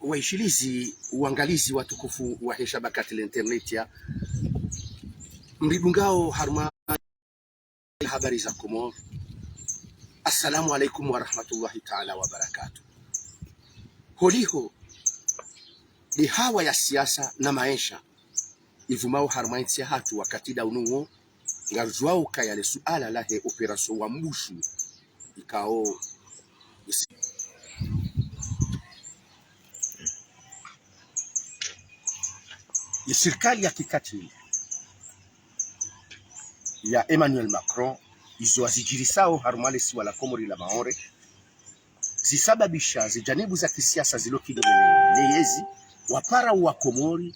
waishilizi uangalizi watukufu wa shabakati la internet ya mribungao harma habari za Komoro. Assalamu alaikum wa rahmatullahi ta'ala wa barakatuh. Holiho ni hawa ya siasa na maisha ivumao harma nchi hatu wakati daunungo ngarjuao kayale suala lahe operasyon wa mbushu ikao ya serikali ya kikatili ya Emmanuel Macron izo azijirisao harumale si wala Komori la Maore zisababisha zijanibu za kisiasa zilokini leyezi wapara wa Komori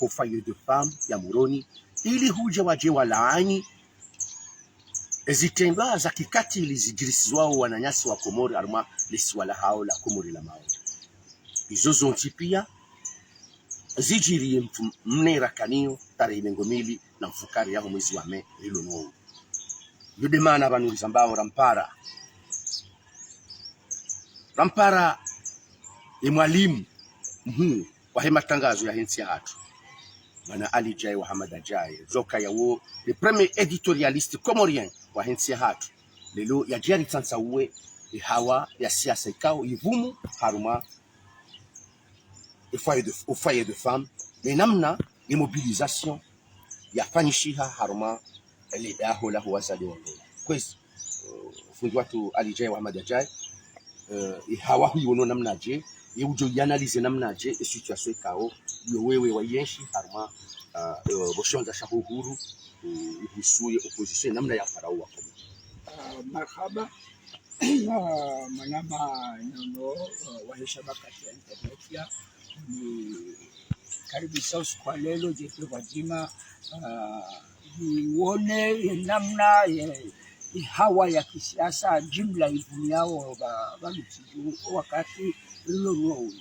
Foyer de Femme ya Moroni ili huja waje walaani ezitenda za kikatili zijirisizwao wananyasi wa Komori haruma lesi wala hao la Komori la Maore izo zonti pia zijiri mnera kanio tarehe 20 na mfukari yao mwezi wa Mei hilo no yudemana abantu zambao Rampara ni mwalimu wa hema tangazo ya hensi hatu Bwana Ali Jai wa Hamada Jai zoka ya wo le premier editorialiste comorien wa hensi hatu lelo ya jari tsansa uwe hawa ya siasa ikao ivumu haruma au foyer de femme mais namna immobilisation ya fanishiha haruma ele ahola huwazali wangu kwezi fundi watu alijai wa Hamada Jai hawa huyono namna je yujo yanalize namna je situation ikao yo wewe wa yenshi haruma boshonza shahuhuru usuye opposition namna ya farao wako marhaba manama nono wa shabakati ya internet ya ni karibu sauce kwa lelo jetu wajima nione namna hawa ya kisiasa jumla ivumiao wakati lilo nuo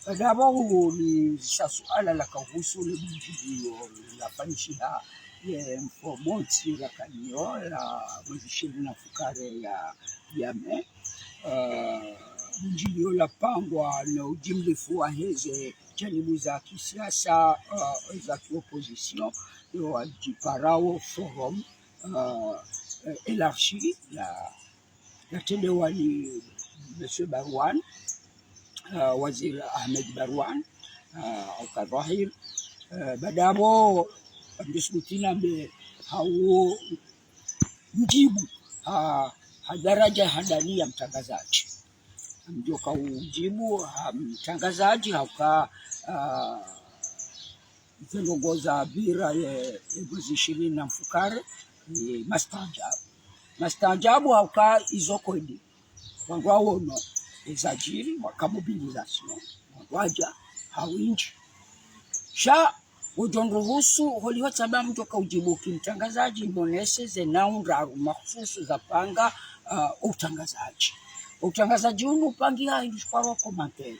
kadabo ni suala la kuhusu le mjio la fanishiha ya mfomonti la kanio la mjishini na fukare ya me mjio la pangwa na ujimlifu wa heze janibu za kisiasa za opposition yo jiparao forum élargi la téléwali monsieur Barwan wazir Ahmed Barwan au Kadhahir badabo diskutina be hao mjibu hadaraja hadani ya mtangazaji mjoka ujibu mtangazaji hauka viongoza bira ya mwezi 20 na mfukare ni mastajabu hauka izokodi wangwao no ezajiri wakamobilization waja hawinji sha ujonruhusu holiwa sababu mtoka ujibu kimtangazaji monese zenaunga mahususu za panga utangazaji unu pangia ilishparo commentaire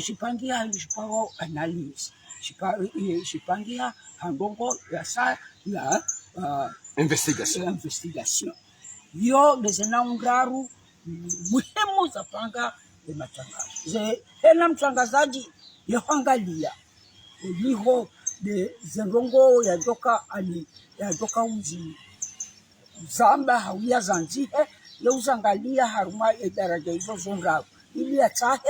shipangia ilishparo analyse shipangia handongo ya saa ya investigation yo dezenaungaru muhimu za panga ya matangazo hena mtangazaji yahangalia uliho de zengongo ya joka uzi zamba hawia zanzihe ya uzangalia haruma ya daraja hizo zonga ili atahe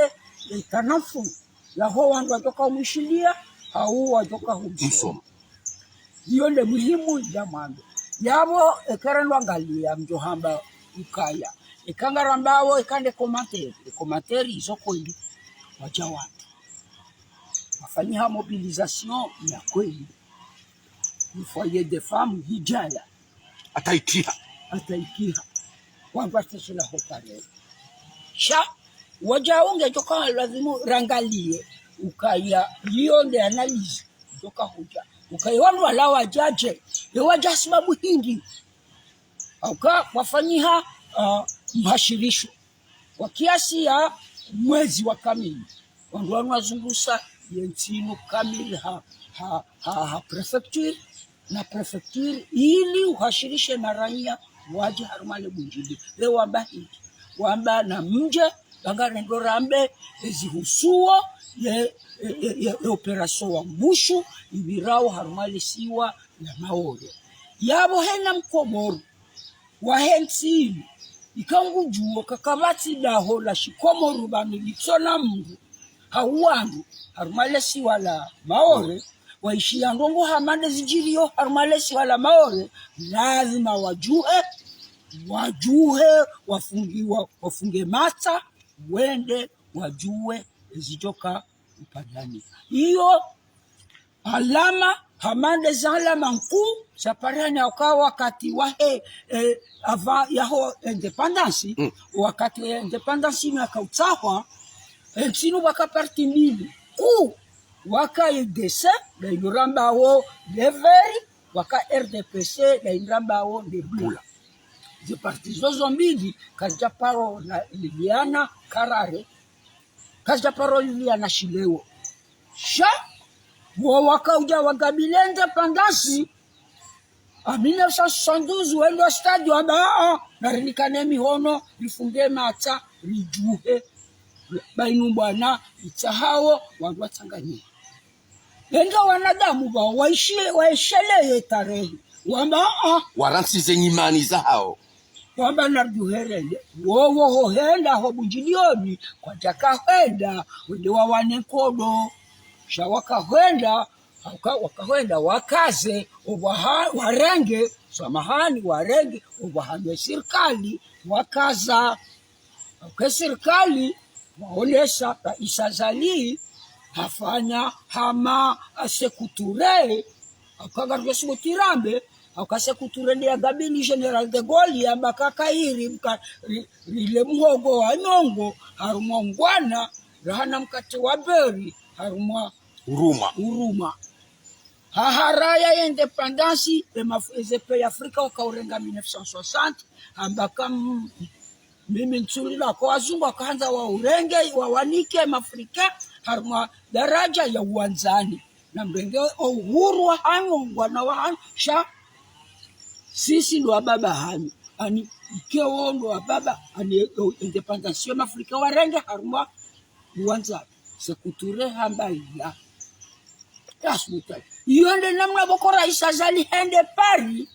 ya ikanafu ya ho wandu wajoka umishilia hau wajoka humsoma hiyo le muhimu ya mambo yabo ekarano angalia mjohamba ukaya ikangarambao ikande commentaire izoko ili wacha watu wafanyia mobilisation ya kweli ni foyer de femme hijaya ataikia watu atasela hopare sha wajaunge toka lazimu rangalie ukaya hiyo ndio analyze kutoka hoja ukaiona wala wajaje yawaja sababu hindi auka wafanyia mhashirisho kwa kiasi ya mwezi wa kamili wandu wanazungusa yentino kamili ha prefecture ili uhashirishe na raia waje harumale bunjili leo wamba na mje kangarendo rambe ezihusuo ye operasyon wa mbushu ibirao harumalisiwa na Maore yabo hena mkomoru wahensini ikangujuo kakabati daho la shikomoru bamilitsona mngu hauwandu harumalisiwa la Maore waishi ndongo hamande zijirio harumalisiwa la Maore lazima wajuhe wafunge mata wende wajue zitoka upandani hiyo alama hamande za alama nkuu saparani akawa wakati wahe ava yaho independence wakati ya independence imakautahwa ensinu wakaparti mbili kuu waka EDC na inuramba wo leveri waka RDPC na inuramba wo nebula de parti zozo mbili kaja paro na Liliana Karare kaja paro Liliana Shilewo sha wo wakauja wagabile independence a 1972 wendo stadio aba na rilikane mihono lifunge mata rijuhe bainu bwana itahao wandu watanganyika Lenga wanadamu ba waishele tarehe wamba waransize nyimani zao wamba narjuherende wowo hohenda ho bujilioni kwa jaka henda wende wawane kodo shawaka henda wakahenda wakaze warenge samahani warenge obahandwe serikali wakaza kwa serikali waonesha isazali hafanya hama asekuture akagarwa simotirambe akasekuture ndi agabili General de Gaulle ambaka kairi rile muhogo wa nyongo harumwa ngwana rahana mkate wa beri harumwa uruma haharaya ya independence ezepe Afrika wakaurenga 1960 ambaka mimi nsulila kwa wazungu wakaanza wa urenge wawanike Afrika harumwa daraja ya uwanzani na mrenge uhuru wa hangongwa na wahansha sisi ndo baba hani ani ikeo ndo baba ani independence ya Afrika warenge harumwa uwanzani sekuture hamba ya yasmutai yonde namna bokora isazali hende Paris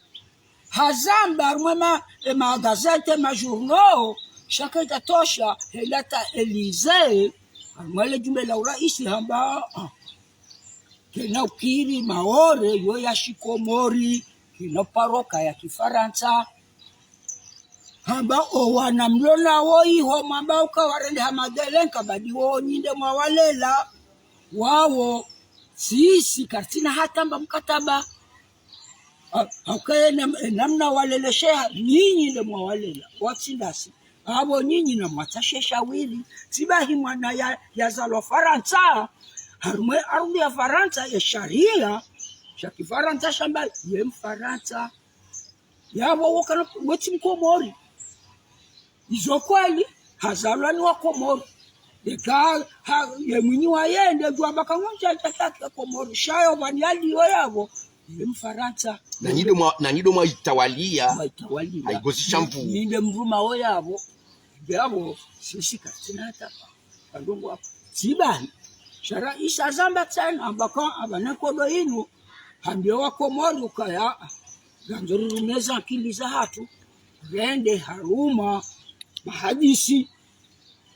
hazamba harumwa magazete majournaux shaka itatosha helata Elysee amwele jumbe la uraisi hamba kena ukiri Maore yo ya shikomori kina paroka ya Kifaransa hamba owana mlona woi ho mamba ukawarende hamadelenka badi wo nyinde mwawalela wawo sisi kartina hatamba mkataba akaena namna walelesheha nyinyi ndio mwawalela watsindasi abo nyinyi na matashesha wili sibahi mwana ya zalo Faransa harumwe arudi ya Faransa ya sharia shaki Faransa shamba ye Faransa yabo wakana weti mkomori izo kweli hazalani wa Komori deka ye mwini wa yende jwa bakangonja tataka Komori shayo banyali yabo ye Faransa na nyido mwa itawalia haigosisha mvu ninde mvuma yabo yabo sisi katinata kandongo hapo sibani shara isa zamba tena ambako abanako inu handio wa Komori ukaya ganzuru meza akili za hatu rende haruma mahadisi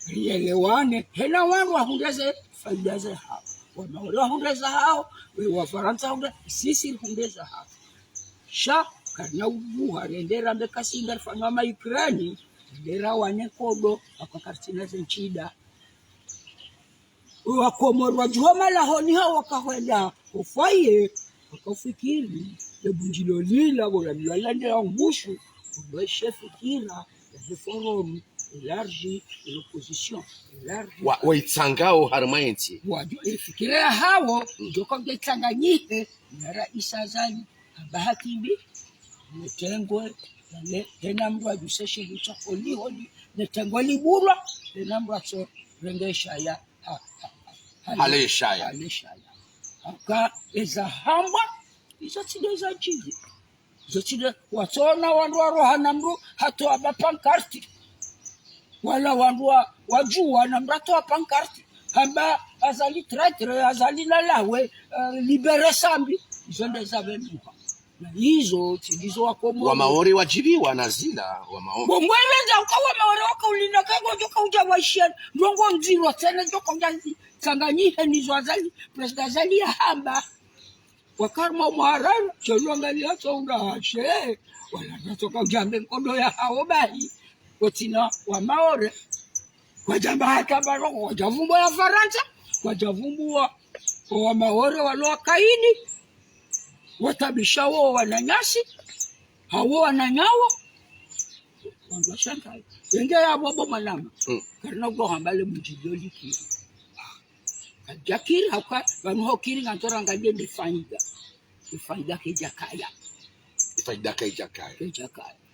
rielewane hena wangu wahundeze faida za hao Wamaore wahundeza hao wa Faransa hunde sisi hundeza hao sha kana ubuha rendera mbekasinga fanywa ma Ukraine ndera wanyekodo akakartina zenchida wa Komori wajoma la honi hao wakahwenda ufaye wakafikiri lebunjilo lila wala lilande ya mbushu ndio chef kila de forum élargi de l'opposition élargi waitsangao harmaenti wajua ifikiria hao ndio kwa Tanganyika na rais Azali Bahati netengwe tena mtu ajuseshe lichakoli hodi netengwe libulwa tena mtu acho rengesha ya haleshaya aka eza hamba izo tideza chiji zo tide watona wandu roha namru hato abapankarti wala wandu wajua na mrato wa pankarti hamba azali traitre azali lalawe libere sambi zonde zavenuha na hizo tilizo wakomo wa Maori wajiriwa na zila wa Maori bomweleza ukawa Maori wakaulina kago joka uja waishia ndongo nziro tena joka nganzi Tanganyika nizo azali president azali ya hamba wakarma mwarana chelwangalia tonga hashe wala natoka ujambe mkondo ya hao bahi kotina wa Maori kwa jamba hata baroko kwa javumbu ya Faransa kwa javumbu wa Maori waloa kaini watabisha wao wananyasi hao wananyawa wangwa shankai yenge ya bobo manama karna go hambale mujidoli ki kajakiri hauka wanho kiri ngantora ngande defaida kejakaya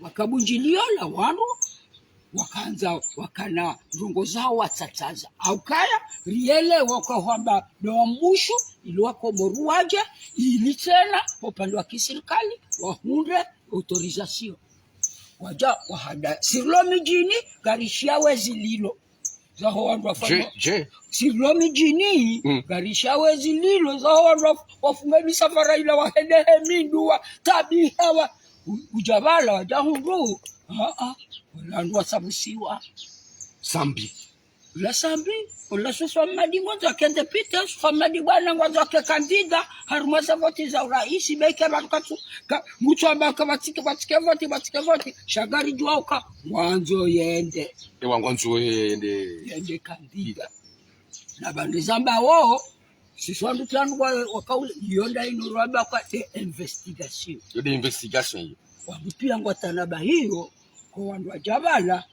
wakabunjilio la wanu wakaanza wakana rungo zao watsatsaza aukaya riele wakahamba doambushu iliwako moruaje ili tena upande wa kiserikali wahunde autorisation waja wahada sirlo mijini garishia wezi lilo zaho wandu wafanya sirlo mijini garishia wezi lilo zaho wandu wafunga misafara ila wahendehe mindua tabi hewa ujabala wajahundu walandu wasabusiwa sambi la sambi wala soswa madi ngwanza kende pita soswa madi bwana ngwanza ke kandida harumasa voti za uraisi beke batukatu mutu ambaka batike voti shagari juauka mwanzo yende kandida na bandi zamba wao sisi wandu planu wakaule yonda inurwaba kwa investigation hiyo wandu pia ngwatanaba hiyo kwa wandu wa Jabala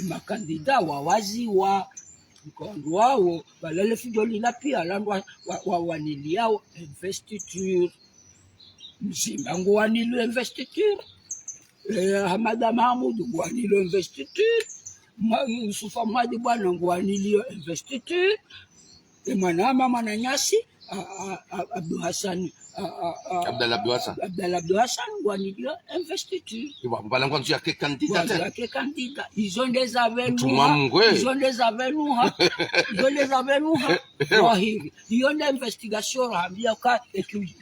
makandida wawaziwa kwa wandu wao balale fidoli la pia landu waniliao investiture mzima ngu wanilo investiture Hamada Mahmud ngu wanilo investiture Yusufa Mwadi bwana ngu wanilo investiture mwanama mwananyasi Abdul Hassan Abdallah Hassan wanijua investiture wala ngwanzu yake kandida izonde za venuha wahiri yonde investigation hambia ka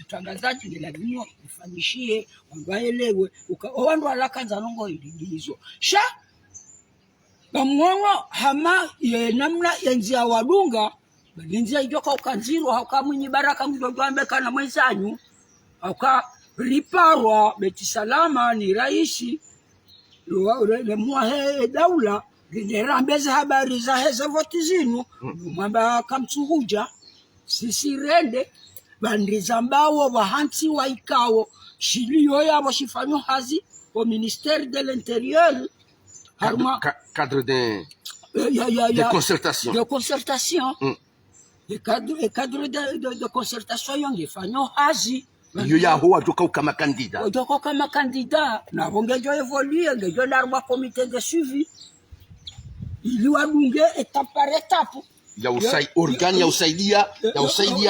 utangazaji ni lazima ifanyishie wangaelewe wandu alakanza nongo ilizo sha bamwongo hama ye namna yenzia wadunga balinzia ijoka ukanziro hauka mwenye baraka mdogo ambe kana mwenzanyu hauka riparwa beti salama ni raisi le muahe daula linerambeza habari za heza voti zinu mwamba kamtsuhuja sisi rende bandiza mbawo bahansi waikao shiliyo yabo shifanyo hazi au ministère de l'intérieur cadre de concertation le cadre de concertation yonge fanyo hazi iyo yaho wajoka kama kandida na bongejo evoluer ngejo narwa comité de suivi ili wadunge étape par étape organe ya usaidia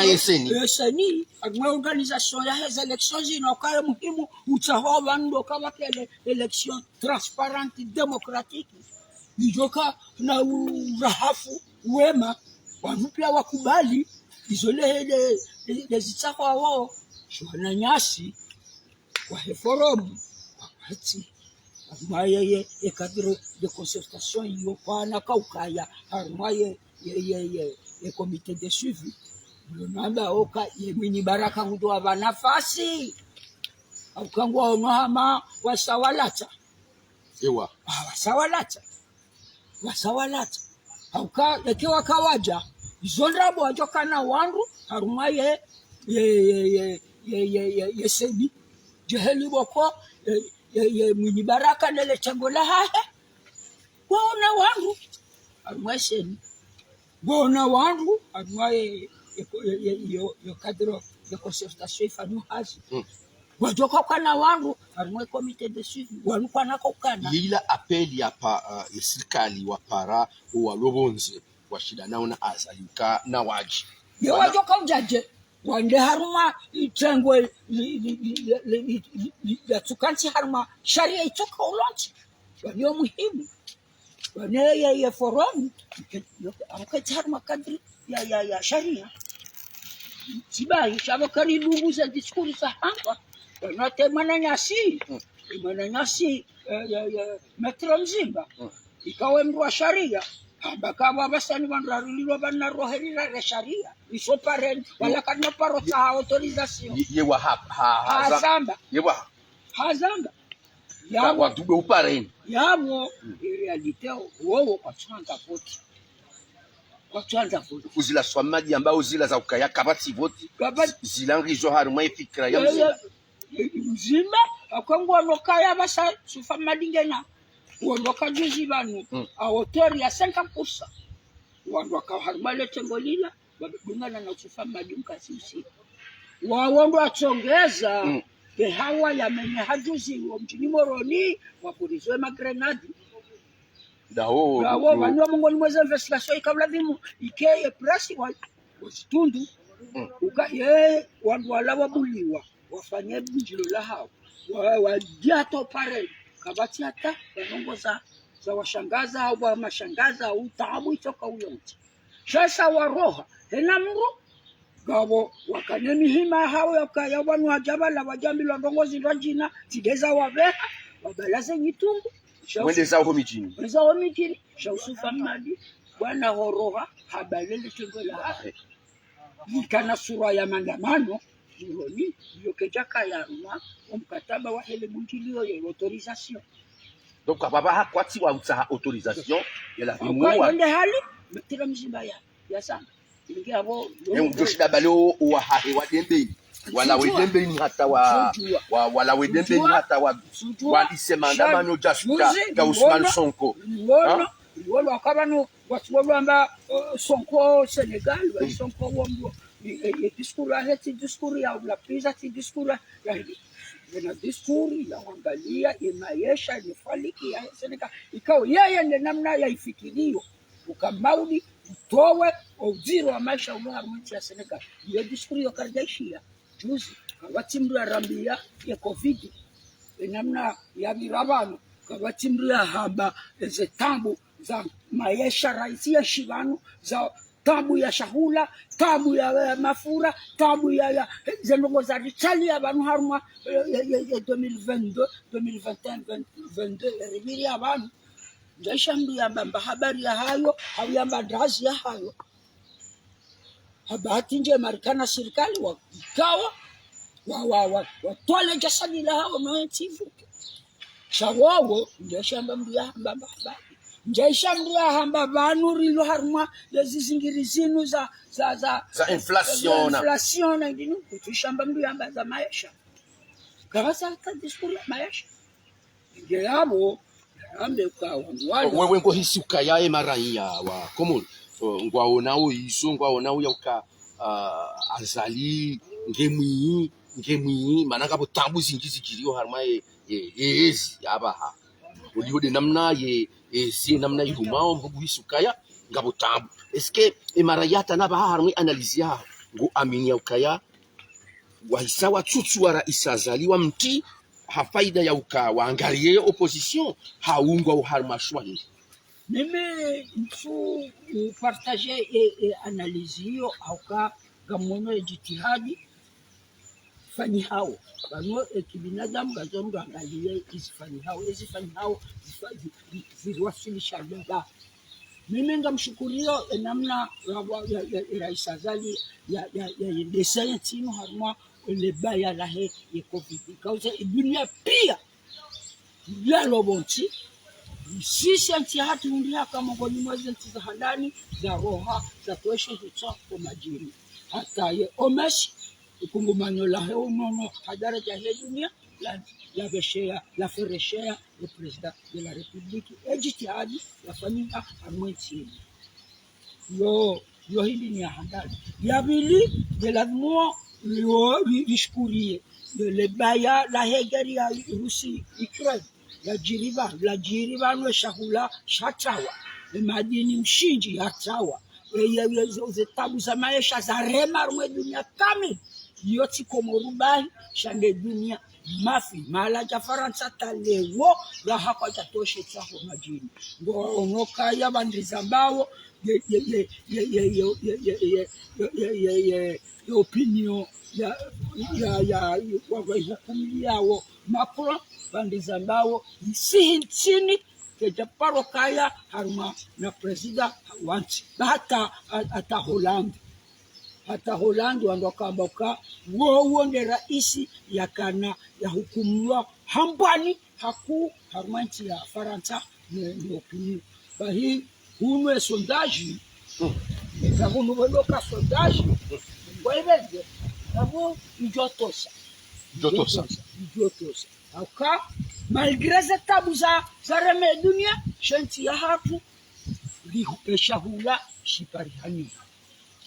yeseni agwe organisation ya hizo elections zinokale muhimu utahoba ndo kama kile election transparente démocratique nijoka na urahafu wema wanupia wakubali izole ile zitako wao shwana nyasi kwa forum wakati amaye ye cadre de concertation yo pana kaukaya amaye ye comité de suivi namba oka ye mini baraka mtu wa nafasi aukangwa onahama wasawalata ewa wasawalata auka lekewa kawaja zondrabo ajokana wandu harumaye ye sebi jeheli boko ye mini baraka nele changola hahe waona wangu arumasheni bona wangu arumwaye yo cadre de concertation ifanu hazi wajoka kana wangu arumwe comité de suivi walikuwa nako kana ila apeli hapa serikali wa para walobonze washida nao na azalika na waji yo wajoka ujaje wande haruma itengwe ya tukanti haruma sharia itoka ulonti ndio muhimu wane forum akatar makadri ya sharia tibai shaba karibu za diskuri za hapa na temana nyasi ya metro mzimba ikawa mru wa sharia bakawa basani wanarulilo bana roherira ya sharia iso parent wala kana paro sa autorisation yewa hazamba yewa hazamba ya wadube uparent yamo realite wowo kwa chanta voti kuzila swamaji ambao zila za ukaya kabati voti zilangizo harumai fikra ya mzima akongo anokaya basa sufa madingena wondoka juzi banu a hauteur ya 50% wondoka harumale tengolila babungana na sufa madinka sisi wawondo achongeza ke hawa ya menye hajuzi wa mjini Moroni wapurizwe magrenadi dawo wanyo mongoni mweza investigation ikabla dimu ikeye prasi wa situndu uka ye wandu wala wabuliwa wafanye bujilo la hao wadiato pare kabati hata wanongoza za washangaza au wa mashangaza au taabu itoka uyonti sasa waroha hena mru gabo wakanemi hima hao ya wanu wajabala wajambi londongozi rajina tideza wabeha wabalaze nyitungu wende zao mijini shausufa madi bwana horoha habalele tengola nikana sura ya maandamano jironi yokejaka ya ruma mkataba wa hele mungilio ya autorisation donc baba hakwati wa utsa autorisation ya la vimwa ndio hali metira mzimba ya sana ingia hapo ndio shida balo wa hahe wa dembe wala wedembe ni hata wala wedembe ni hata wa isemandamano jasuka ga Ousmane Sonko wala akabano watu amba Sonko Senegal wa Sonko wambo discours hati discours ya la pisa ti discours ya discours ya angalia imaisha ni faliki ya Senegal ikao yeye ndiye namna ya ifikirio ukamaudi utowe ujiro wa maisha unaharumiti ya Senegal hiyo discours ya kardaishia juzi kabatimru ya rambia ya covid namna ya mirabano kabatimru ya haba ze tambu za maisha raisi ya shibanu za tabu ya shahula tabu ya mafura tabu ya zenongo za ritali ya banu haruma ya 2022 2021 22 ribiri ya banu jashambi ya mbamba habari ya hayo au ya madrazi ya hayo habati nje Marekani serikali wakawa watole jasadi la hao noetivu shawowo ndio shamba mbia mbamba njaishamria hamba banuri lo harma lezizingiri zinu za inflation na ndinu kutushamba mbia hamba za maisha kabasa ta diskuri ya maisha ngeyabo ambe kwa wangu wewe ngo hisi ukayae maraia wa komuni ngwaonao iso ngwaonao yauka azali ngemwi manaka bo tambu zingizi kiriyo harma ezi abaha uliode namna si namna ihumao mbugu hisukaya ngabo tambu eske emarayata na baha harma analisia ngo aminia ukaya wahisawa tutsuara isazaliwa mti hafaida ya uka waangalie opposition haungwa uharma shwali mimi mfu partager et analyse hiyo auka gamono jitihadi fani hao bano kibinadamu gazongo angalie isifani hao ziwasilisha lugha mimi ngamshukurio namna ya Rais Azali ya dessin tino harma le baya la he ya covid cause dunia pia ya lobonti sisi anti hatu ndia kama ngoni mwezi za handani za roha za tosha hicho kwa majini hata ye omesh ikungumano la he unono hadara ya dunia la beshea la fereshea le président de la république ejitihadi la famille amwenti yo hili ni handani ya bili de la moi yo discourir le baya la hegeri ya Rusi Ukraine la jiriba no shahula shatawa madini mshinji hatawa ze tabu za maisha za rema rumwe dunia kami yoti komorubai shande dunia mafi mala ja Faransa talewo la hapa jatoshe tsaho majini ngo onoka ya bandiza mbao ye opinion ya hukumu yao Macron bandiza mbao si chini keja parokaya haruma na presida wanti hata Holland wandokamboka wo ndio raisi ya kana ya hukumiwa hambani haku harmanti ya Faransa ni opinion bahi unwe sondage za kunubeloka sondage ngweleze nabo ijotosa aka malgré cette tabuza za dunia shanti ya hatu lihupeshahula shiparihani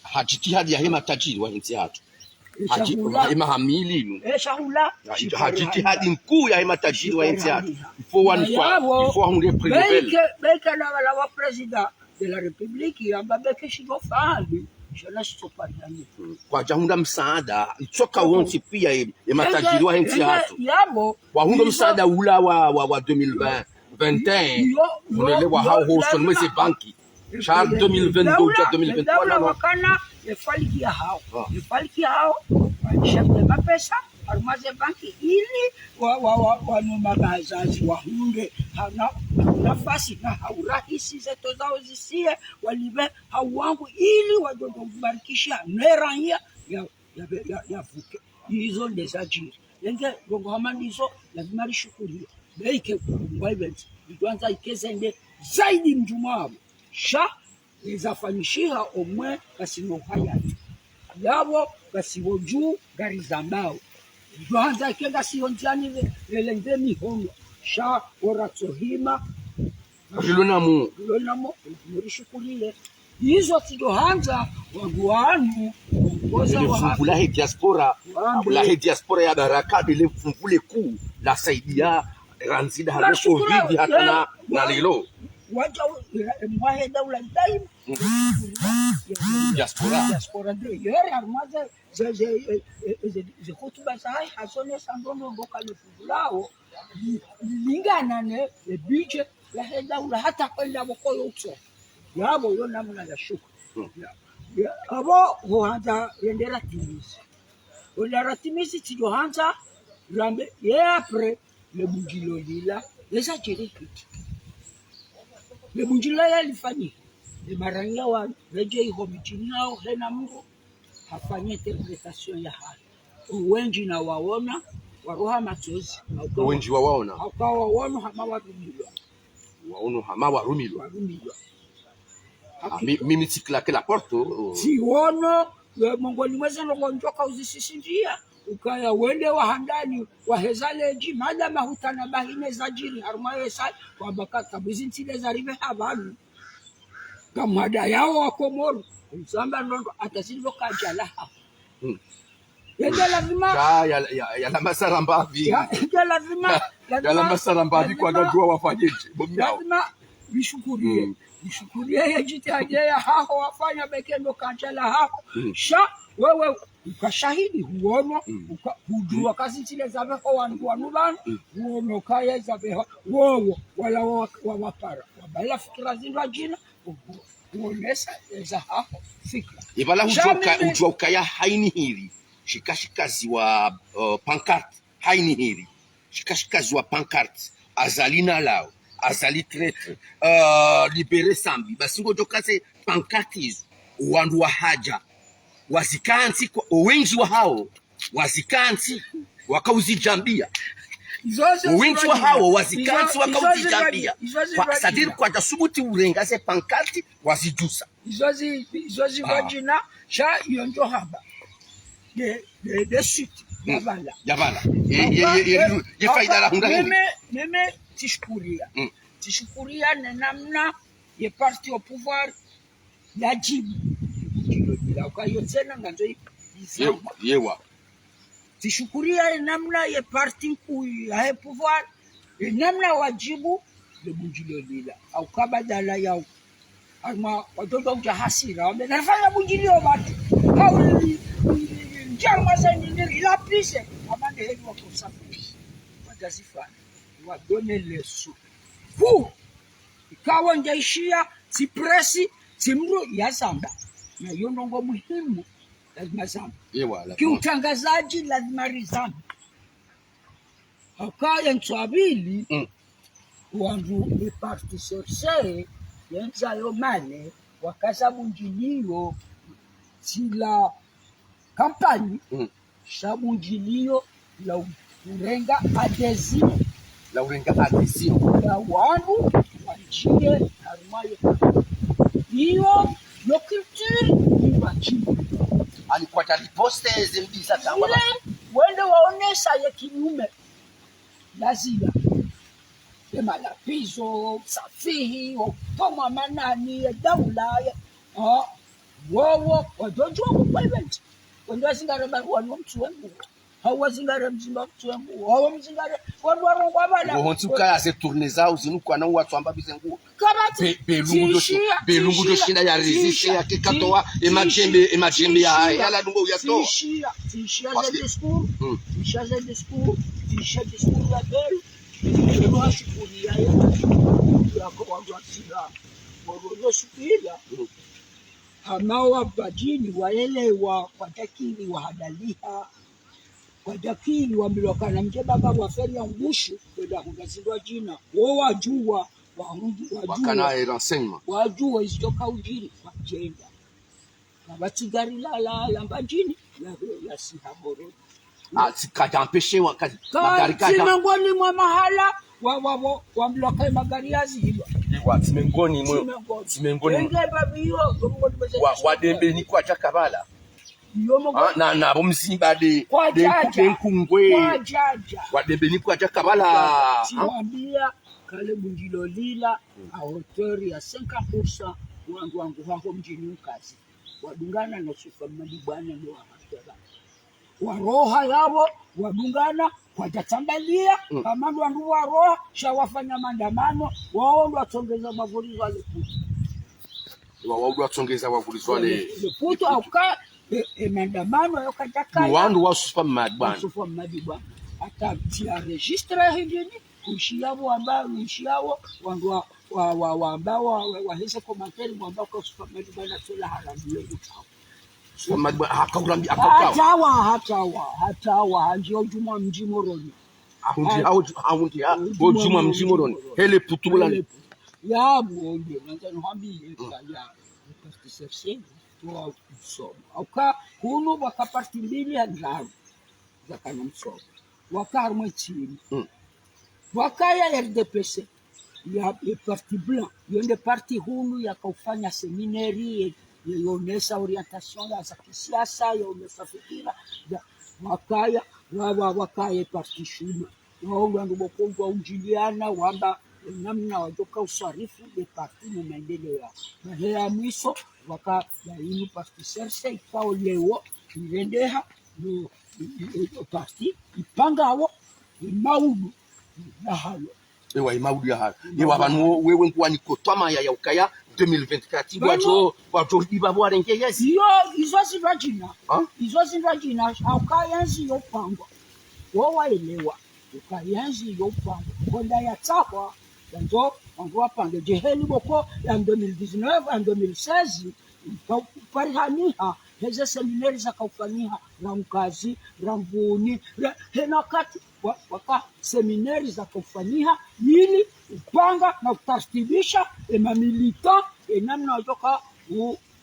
hajitihadi ya hema tajiri wa nchi hatu hema hamili hajitihadi mkuu ya hema tajiri wa nchi hatu ifo hunde privel beka na wala wa president de la republique ambabeke shigofandi jana shiparihani kwa jahunda msaada itoka wonti pia hema tajiri wa nchi hatu wa hunda msaada ula wa 2021 unelewa hao hosto mwezi banki Char 2022 2023 wakana yefaliki hao chef de mapesa arumaze banki ili wa magazazi wahunde hana nafasi na haurahisi zetu zao zisie walibe hawangu ili wajodo kubarikisha neranya ya vuke hizo ndezajiri yenge gongo hamanizo lazima lishukuria beike ngwaibeti tuanza ikezende zaidi mjumabo sha izafanyishiha omwe kasino hayati yabo kasibo juu gari zambao tuanza ikenda sio njani lelende mihono sha oratsohima Lulonamo murishukurile hizo tidohanza wagwanu la diaspora ya barakati ile fungule kuu la saidia ranzida halo covid hata na lilo waja mwahe daula daim diaspora de yere armaze ze kutuba sai hasone sandono boka le fungulao lingana ne budget la daula hata kwenda bokoyo utso yabo yo namna ya shuku abo huanza rendera timisi ondara timisi tijohanza rambe ye après le bungilo lila lesa chirikiti le bungilo yalifanyika le maranga wa reje iko michini yao hena Mungu hafanye interpretation ya hali wengi na waona waroha machozi wengi waona hakawaona hama warumilwa waono hama warumilwa mimi tikla la porto si wono mongoni mweza ngonjoka uzisisindia ukaya wende wa handani wa hezaleji madama hutana bahine za jiri harmaye sai kwa bakata bizintile za rive habalu kamada yao wa Komoro msamba ndondo atasilvo kajala yenda lazima ya la masarambavi yenda lazima ya la masarambavi kwa dadua wafanyeje lazima nishukurie ya jitihada ya hao wafanya bekendo kajala hao sha wewe ukashahidi huono ukujua kazi zile za beho wanubana huono kaya za beho wowo wala wapara wabala fikira zinwa jina huonesa za hapo fikra ibala ujua ukaya haini hili shikashikazi wa pancarte haini hili shikashikazi wa pancarte azalina lao azali traître libere sambi basingo jokase pancarte hizo wandu wa haja wazikanzi kwa wengi wa hao wazikanzi wakauzijambia wengi wa hao wazikanzi wakauzijambia kwa sadiri kwa jasubuti urengase pankati wazijusa izozi vajina sha yonjo haba de suite yabala ye faida la hunda meme tishukuria na namna ye parti au pouvoir yajibu ukayotena nganzo yewa tishukuria namna ya parti kuu ya pouvoir namna wajibu le bujilo lila au kabadala yao ama watoto wa hasira wamenafanya bujilio watu au njama za nini la pise amande hewa kwa safi tazifanya wadone lesu pu ikawa njaishia sipresi simru ya Zamba na hiyo ndongo muhimu lazima Zamba kiutangazaji lazima rizamba akaya ntswabili wandu iparti sorse yenza yo mane wakaza bunjilio sila kampani shabunjilio la urenga adesio la wandu wajie harumayo hiyo yo culture ni wachini alikuwa taliposte zimbisa tamba wende waonesha ya kinyume lazima sema la pizo safihi kama manani ya daula wowo wadojo kwa event wendo zingara barua no mtu wangu hawa zingara mzimba mtu wangu hawa mzingara wando warongwa bala wohontuka ya se tourner zao zinuko na watu amba bizengu belungu do shinda ya resiste ya kekatoa emajembe ya la dungo ya to tishia za discours ya bel ndio shukuri ya kwa watu asira wao shukira hamawa bajini waelewa kwa takili wahadaliha kwa takili wamilokana mje baba wa feri ya ngushu kwenda kungazindwa jina wao wajua wakana renseignement wajua isitoka ujiri kwa jenda na batigari la bajini ya sihaboro sikatampeshe wakati magari kata simengoni mwa mahala wamloka magari yazi hilo simengoni wadembe ni kwa chakabala na bomsimba de nkungwe wadembe ni kwa chakabala siwambia kale bunjilo lila a hauteur ya 50% wangu wako mjini ukazi wadungana na sufa madibwana ndio hapa waroha yabo wadungana kwa tatambalia kama ndio waroha shawafanya maandamano wao ndio watongeza mavulizo wale wao ndio watongeza mavulizo wale puto auka maandamano yakataka wandu wasufa madibwana hata tia registre hivi kushiyabo ambao nishiyao wandu ambao waheze komentari ambao kwa sufa madibwana tola harambiyo hatawa ndio juma mjimo roni juma mjimo roni hele putubula ya bonde ndio hambile ya parti kwa msomo auka kuno wakaparti mbili ya ngao za kana msomo wakarmo chini wakaya RDPC ya parti blanc yonde parti hunu ya kufanya seminari yaonesha orientation ya za kisiasa yaonesha fikira wakaya parti shuma wao ndio bokongo unjiliana wamba namna wajoka usarifu ya parti na maendeleo yao na ya mwisho waka ya inu parti serse ikao leo irendeha no parti ipangawo imaudu na hayo imaudu ya hayo abantu wewe nkwani kotama ya ukaya 2024 wajo ibabo arenge yes izo sivajina aukayanzi yopangwa waelewa ukayanzi yopangwa konda ya tsakwa ndio wangu wapange jeheli boko ya 2019 en 2016 parihaniha heze seminari za kaufaniha ramkazi rambuni henakati waka seminari za kaufaniha ili upanga na kutartibisha emamilita namna wajoka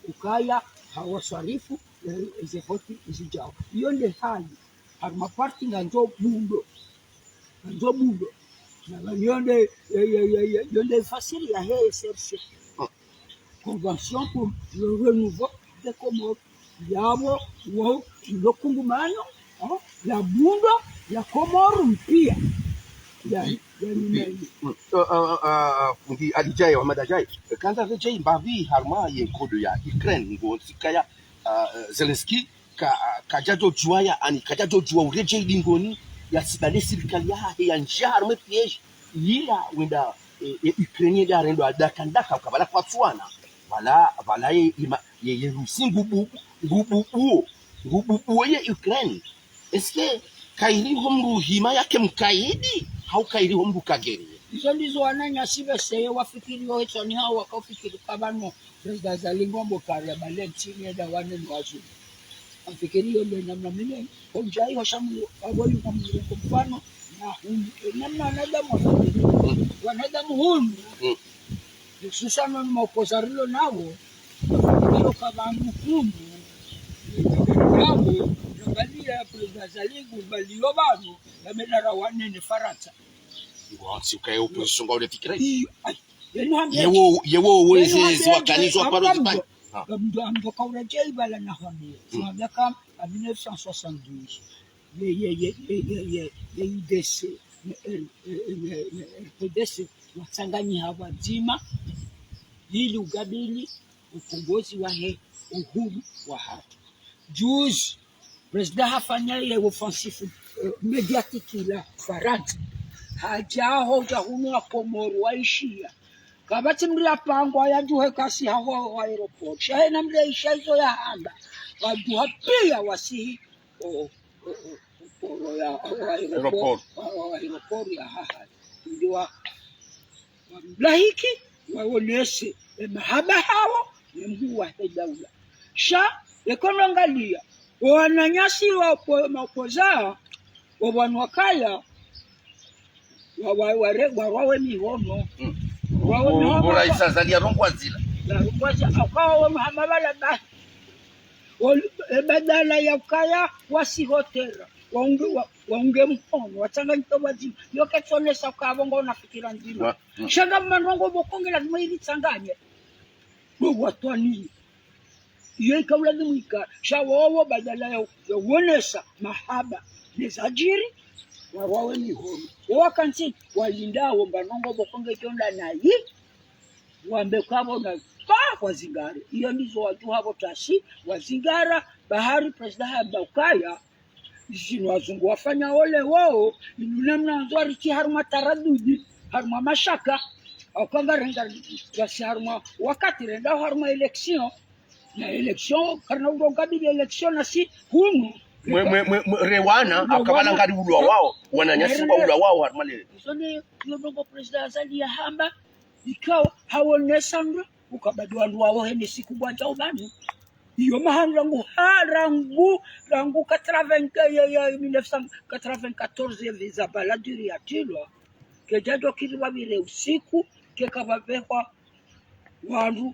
ukaya hawasarifu ezehoti izijao hiyo ndio hali harma parti na njo bundo na yonde facile ya HSRC convention pour le renouveau des Comores yabo wao ndokungumanyo la bundo ya Komoro mpia ya fundi alijai wa madajai kwanza vijai mbavi harma ye kodo ya Ukraine ngo sikaya Zelensky kajajo juaya ani kajajo jua ureje lingoni ya sibale serikali ya njaro me piège yila wenda Ukraine ya rendo adakandaka ukabala kwa Tswana wala ye Rusi ngubu ye Ukraine est-ce que kairiho mru hima yake mkaidi au kairiho mru kageri izo ndizo wananya sibe seye wafikiri yote ni hao wakafikiri kabano president Zalingombo kare bale chini ya wane mwazu afikiri yo ndio namna mimi onjai washamu aboli kwa mfano na huyu namna wanadamu wanadamu huyu hususan mwakozarilo nao ndio kama mkundu nao angalia president Zalingu balio bano na menara wane ni Faransa ngwansi ukaye opposition ngao fikira yewo wezi wakanizwa paro zipani ndo kaurejea ibala na hamia tunataka 1972 ye UDC RPDC watsanganya hawa zima ili ugabili ukombozi wa uhuru wa haki. Juzi president hafanya ile offensive mediatique la Faransa hajaho jahunu Komoro waishia kabati mria pangwa ya duhe kasi hawa aeroport shahena mria isha hizo ya hamba waduha pia wasihi aeroport ya haha ndio wamlahiki waonese mahaba hawo ni mkuu wa daula sha ekonangalia wananyasi wa mapoza wabanwakaya wawe mihono bora isazalia rongwa zila akawa mahamabala ba badala ya kaya wasihotera waunge mkono watanganyika wazima yoke tonesa kabongo nafikira nzima shanga manongo bokonge lazima ili tsanganye watwani yeye kaula nimika shawo badala ya uonesa mahaba nezajiri wawe mihono wakanti walindao mbanongo bokonge tonda nayi wambe kwabo na kwa zingare hiyo ndizo watu hapo tashi wazingara bahari president habakaya jino wazungu wafanya ole wao namna nzuri ki haruma taradudi haruma mashaka akanga renga ya haruma wakati renda haruma election na election karna urongabili election na si hunu rewana akabala ngari ulwa wao wananyasi kwa ulwa wao haruma lele sone ndogo president azali ya hamba ikawa haonesandra ukabadwa wao hene siku bwanja ubani iyo mahangu harangu rangu 1994 visa baladiri ya tilwa kejado kiliwa bile usiku kekababekwa wandu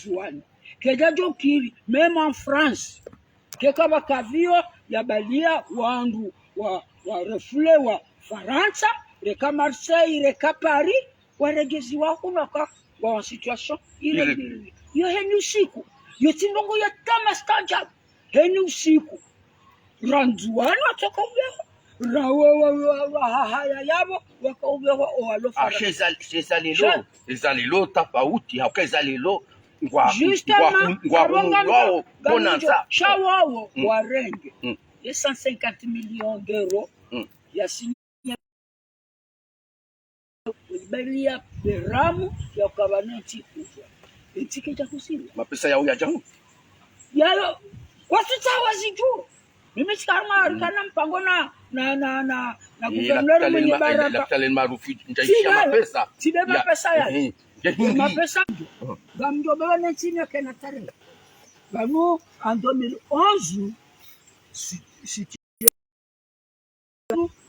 juani kejado kili mema en France kekaba kavio ya balia wandu wa refule wa Faransa reka Marseille reka Paris waregezi wako naka wa situation ile yo heni usiku yotindongo ya kama staja heni usiku ranzuani watoka ubeho rawa haya yabo wakaubeho oalofara ezalelo tafauti haukezalelo ngwa wao bonanza shawo warenge 150 millions d'euros ya Belia beramu ya kabanati kujwa etike cha kusini mapesa yao ya jamu yalo watu tawazijua mimi sikarma kana mpango na guverneur mwenye baraka daktari maarufu njaisha mapesa tibe mapesa ya mapesa gamdo bana chini kana tarehe banu en 2011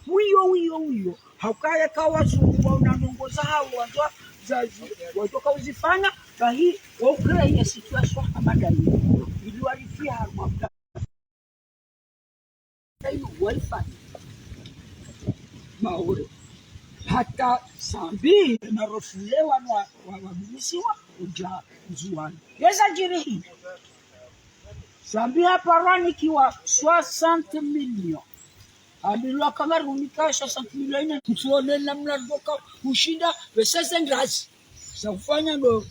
Wiyo haukaya kawa zungu unanongoza hao watoka uzifanya bahi okre ya situation amadani ili walifia harma tayo wifi maure hata sambi na rofulewa na wabisiwa uja zuani yesa jiri sambi hapa rani kiwa 60 millions Ambilwa kama runika 60 milioni tuone namna doka kushinda pesa ngazi safanya ndo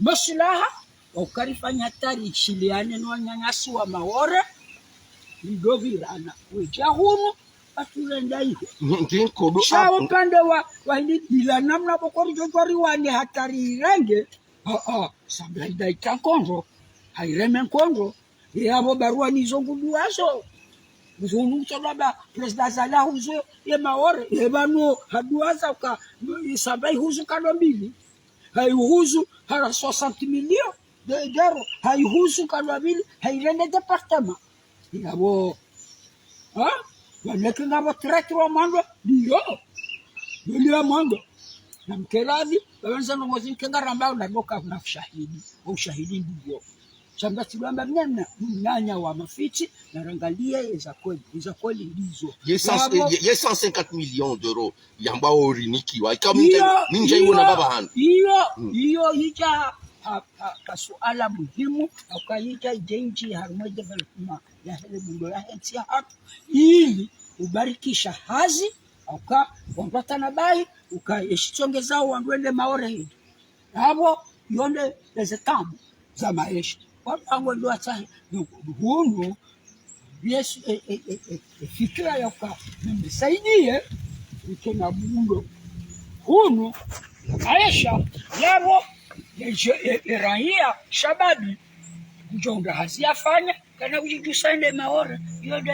maslaha ukarifanya tari chiliane no nyanyasi wa maore ndovirana weja humu atulenda hiyo ndinko shawo upande wa bila namna bokori jogori wani hatari renge sabla daita konro haireme konro yabo barua nizongudu aso Zunu tolaba president zala huzo ye maore ye banu haduaza ka isabai huzo kalobili hay huzo hara 60 millions d'euros hay huzo kalobili hay rende département yabo ha waneke ngabo tretro mando ndio mando na mkelazi babanza ngozi kengaramba na boka na ushahidi ndio chamba tulamba mnyanya mnyanya wa mafichi na rangalia za kweli ndizo ye 150 millions d'euros yamba orinikiwa ikamita ninja iona baba hano hiyo ija kasuala muhimu akaita jenji haruma development ya hele bundo ya hensia hatu ili ubarikisha hazi uka wapata na bai ukaishongeza wandwende maore hili hapo yonde lezetamu za maisha wangu ndo atahi hunu Yesu fikira yaka msaidie ukena bundo hunu maisha yabo raia shababi njonga haziyafanya kana kujitusainde maore yode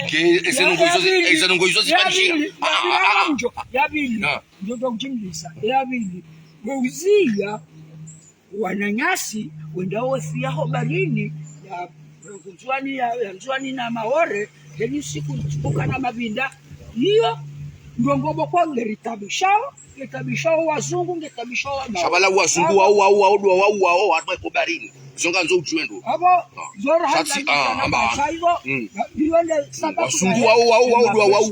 ezenongo izo zikanishia yabili ndio kujingisa yabili weuzia wananyasi wendao fiaho barini ya nzwani na maore heni siku tukuka na mabinda hiyo ndio ngobo kwa ngetabishao wazungu ngetabishao wa shabala wazungu au watu barini zonga nzo uchwendo abo zora hata na chaivo hiyo ndio sababu wazungu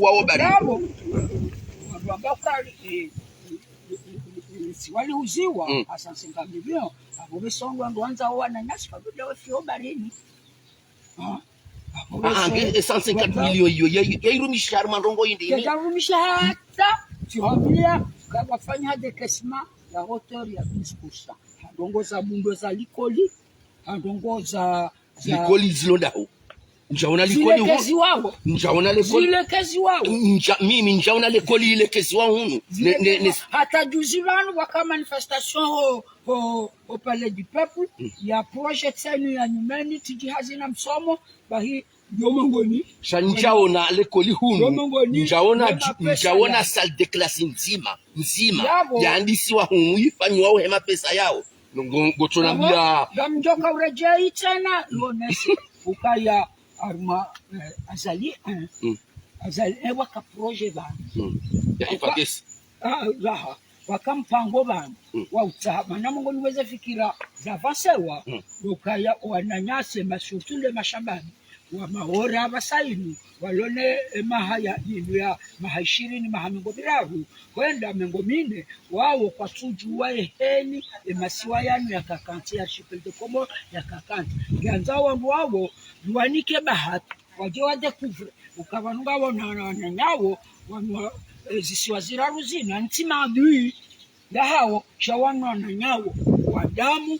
au barini abo wali uziwa asante ngambio abo besongo ngwanza wana nyasi kabla wafio barini 150 millions yairumisha armandongo indi yairumisha hata tuambia kafanya dekesma ya hauteur ya 12%. Ndongo za bundo za likoli, ndongo za likoli zilondaho. Njaona likoli wao. Njaona likoli. Zile kezi wao. Mimi njaona likoli ile kezi wao hunu. Hata juzi vanu waka manifestation au Palais du Peuple ya projet senu ya nyumeni tijihazina msomo bahi Yomongoni. Njaona likoli hunu. Njaona salle de classe nzima. Yaandisiwa hunu ifanywa hema pesa yao. Ngotona bila. Gamjoka urejei tena yonesi ukaya arma azali waka projet bana ya ifatesi laha wakampango bana wa utama na Mungu niweze fikira za vasewa ukaya wananyase masutule mashambani wa maora abasaini walone mahaya ya maha 20 maha 30 kwenda mengo mine wao kwa tuju wa heni masiwa yanu ya kakanti ya archipel de Comores ya kakanti ganza wao duanike bahati waje wa découvrir ukabanunga bona nyawo wanwa zisiwa ziraruzina ntima adui ya hao shawanwa na nyawo wa damu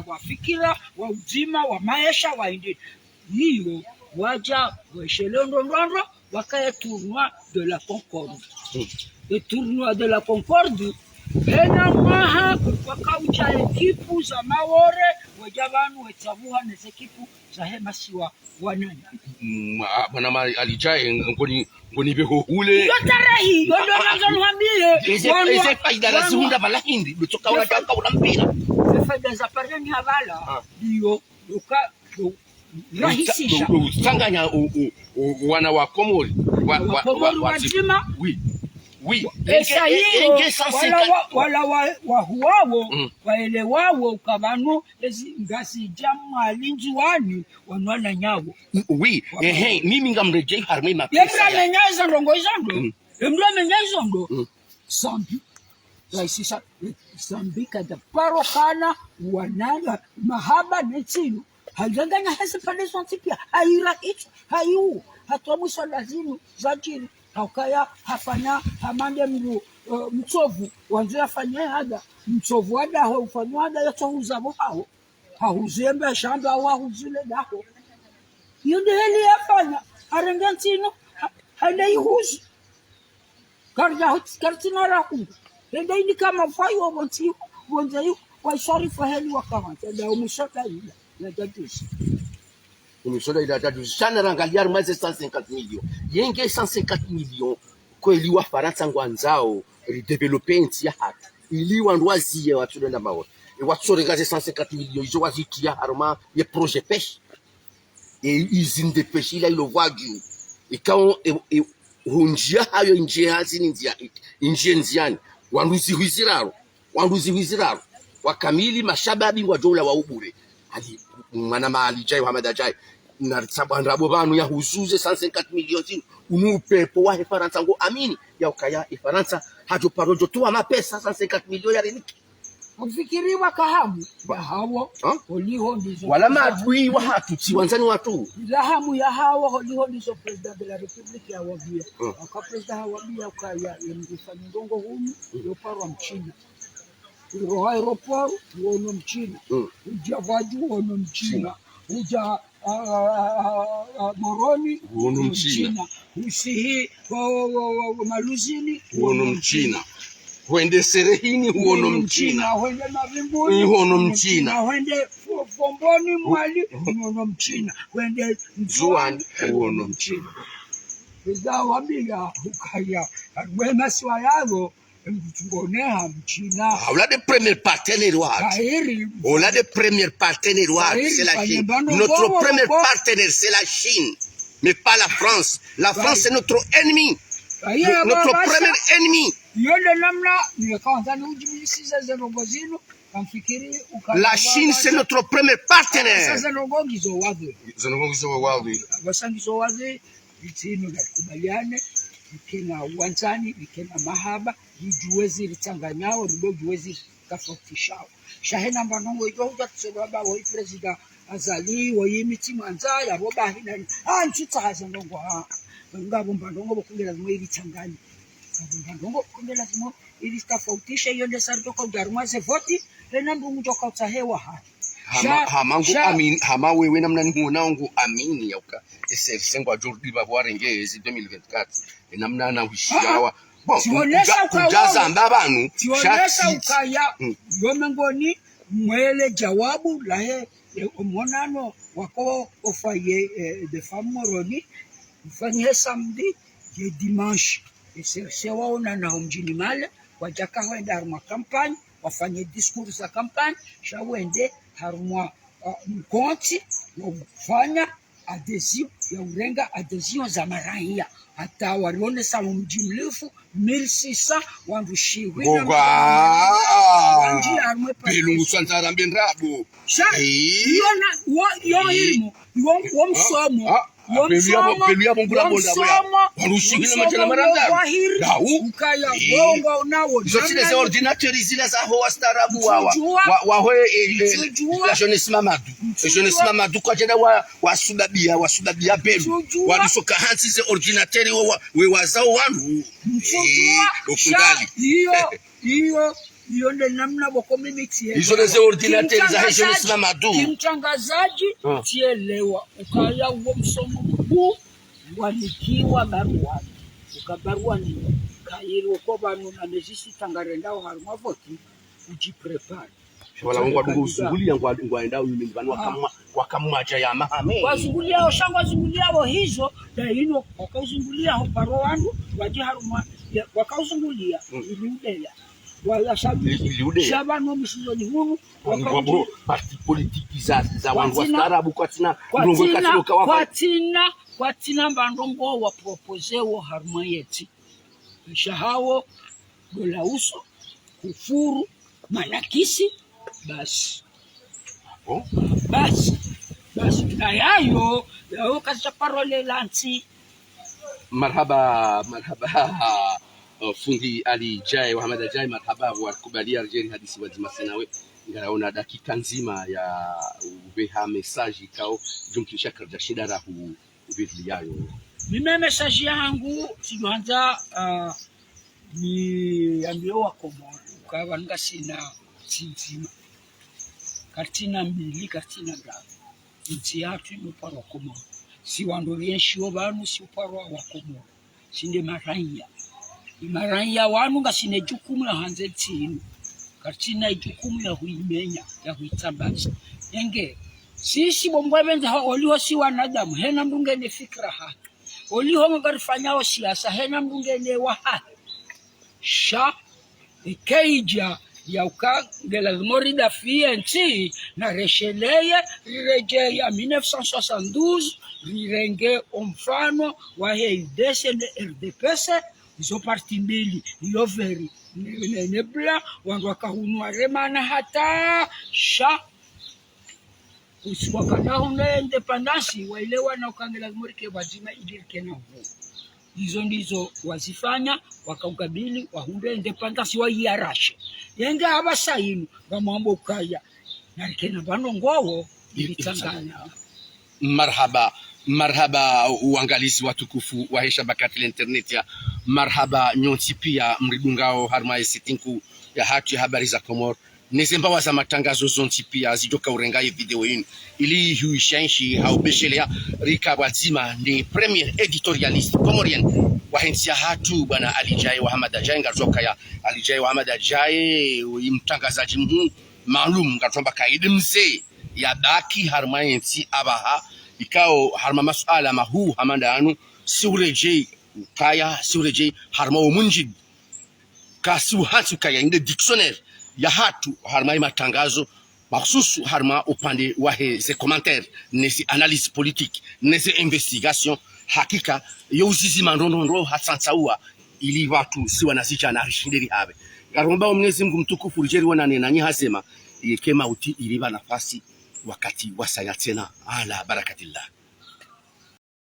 wa fikira wa uzima wa maisha wa indi hiyo waja weshelondo wakaya tournoi de la Concorde. Le tournoi de la Concorde hena maha wakaucha ekipu za maore wajabanu wetavuha na ekipu za hemasiwa wanani bwana mali alijae ngoni beho ule yotarehi yondo nazonwambie ese faida razunda bala hindi butoka una mpira faida za parani havala ndio uka rahisisha usanganya wana wa Komori wazima oui esa hiyo wala wahuwao waelewao ukabanu ezi ngasi jamu alinjuani wanwana nyawo oui mimi ngamrejei harme mapesa yemra menyaza ndongo izando yemra menyaza ndo sambi raisisa sambika da parokana wanana mahaba netsino halanganya hasa pale sontipia haira itu hayu hatomuso lazima zajini haukaya hafanya hamande mru mchovu wanzo afanya hada mchovu hada hufanywa hada yote huzabo hao hauzembe shamba au huzule daho yunde heli afanya arengantino hada yuhuzi karja kartina rahu hada ni kama fayo bonti bonza yu wa sharifa heli wakama da umshaka ila na jadisi Umishoda ila tatu shana rangalia mwezi 150 millions. Yenge 150 millions kwa iliwa Faransa ngwanzao redeveloper nchi ya hatu. Iliwa ndwazie watu nda mawo. E watu regaze 150 millions izo wazitia haruma ye projet pêche. Et usine de pêche ila ilo waju. Ikao hunjia hayo nje hazini njiani. Wanduzi huiziraro. Wakamili mashababi wa dola wa ubure. Ali mwana maali jai Muhammad Ajai na sabandrabo banu ya huzuze 150 millions unu pepo wa Faransa ngo amini ya ukaya Faransa hajo parojo tu ama pesa 150 millions ya reniki ufikiriwa kahamu ya hawo holiho ndizo wala maadui wa hatu chiwanzani watu zahamu ya hawo holiho ndizo president de la republique ya wabia aka president wabia ukaya yemfanya ndongo humu yoparwa mchina Uro aeroport uono mchina uja vaju uono mchina uja Moroni uono mchina usihi maluzini uono mchina wende serehini uono mchina wende mavimbuni uono mchina wende fomboni mwali uono mchina wende Zuani uono mchina wabia ukaya wema siwa yago on a des premiers partenaires. On a des premiers partenaires. C'est la Chine. Notre premier partenaire, c'est la Chine. Mais pas la France. La France, c'est notre ennemi. Notre premier ennemi. La Chine, c'est notre premier partenaire. Ikena uwanzani, ikena mahaba, lijuwezi litanganyao, lijuwezi kafautishao. Shahena mbanongo ito huja tusebaba wa president azali wa yimiti manza ya roba hina. Nchita haza ndongo ngabo mbanongo bokungela zimo ilitanganya. Ngabo kungela zimo ilikafautisha yonde sarto kwa darmaze voti, lena ndungu joka utahewa hati. Hama wewe namna nimuona ngo amini yauka SFC ngwa Jordi babwarenge ezi 2024 namna na wishiawa bon kujaza mbabanu tionesha ukaya yomengoni mwele jawabu la he omonano wako ofaye de famoroni mfanye samedi ye dimanche SFC waona na mjini male wajaka wenda haruma kampani wafanye discours za kampani shawende harumwa mkonti wa kufanya adhesion ya urenga adhesion za marahia hata walione samu mjimlifu 1600 wandushiwe Boga Belungu Santara Benrabo yo ilmu yo msomo Yonde namna boko mimiti hizo leze ordinateur za hizo nisimama du kimtangazaji tielewa ukaya uo msomo mkuu walikiwa barua ukabarua ni kairo kwa banu na mezisi tangarendao haruma voti ujiprepare wala Mungu adungu usunguli yangu aenda yule banu wakamwaja ya mahame wazungulia oshangwa zungulia hizo na hino wakauzungulia ho baro wangu waje haruma wakauzungulia iliudela wala sababu shabano misizoni hunu wako parti politiki za wangu wa Arabu kwa tina ndongo katika kwa tina bandongo wa propose wo haruma yeti shahawo dola uso kufuru manakisi basi na yayo kaza parole lanti marhaba fundi Ali Jai Muhammad Ajai marhaba wakubalia Algeria hadisi wazima senawe ngaraona dakika nzima ya ubeha message kao jumkisha karja shida rahu ubidli yayo mimi message yangu sijoanza ni ambio wako kwa ngasina nzima kartina mbili kartina ngapi nchi yatu imepara komo si wandorienshi obanu si upara wa komo sinde maranya wanu ngasine jukumu la hanze tinu kartina jukumu ya huimenya ya huitambaza yenge sisi bombwa benza oliho si wanadamu hena mbunge ne fikra haki oliho ngarifanyao siasa hena mbunge ne wa haki sha ikeija ya ukangela morida fienti na resheleye rireje ya 1972 rirenge omfano wa UDC na RDPC izo parti mbili yoveri nebla wangu wakahunua remana hata sha usiwakana una independence wailewa na ukangela morike wazima idirike na huo hizo ndizo wazifanya wakaukabili wahunde independence wa yarashe yenga abasainu bamambo ukaya narikena bano ngowo ilitanganya. Marhaba uangalizi watukufu wa Hesha Bakati internet ya marhaba nyonti pia mridungao harma sitinku ya hatu ya habari za Komoro nezembawa za matangazo zonti pia zidoka urengaye video hii ili huishanshi haubeshelea rika wazima ni premier editorialist komorien wahensia hatu bwana Alijai Wahamad Ajai ngazoka ya Alijai Wahamad Ajai mtangazaji mkuu maalum ngatomba kaidi mzee ya baki harma yensi abaha ikao harma masuala mahu hamanda anu siureje kaya siureje harma umunjid kasi uhansu kaya inde dictionnaire ya hatu harma matangazo maksusu harma upande wa ze commentaire nezi analyse politique nezi investigation hakika yozizi mandondo hatsansaua ili watu si wanasicha na rishindiri habe garomba Mwenyezi Mungu mtukufu rijeri wana nani hasema kema uti iliba nafasi wakati wasaya tena ala barakatillah.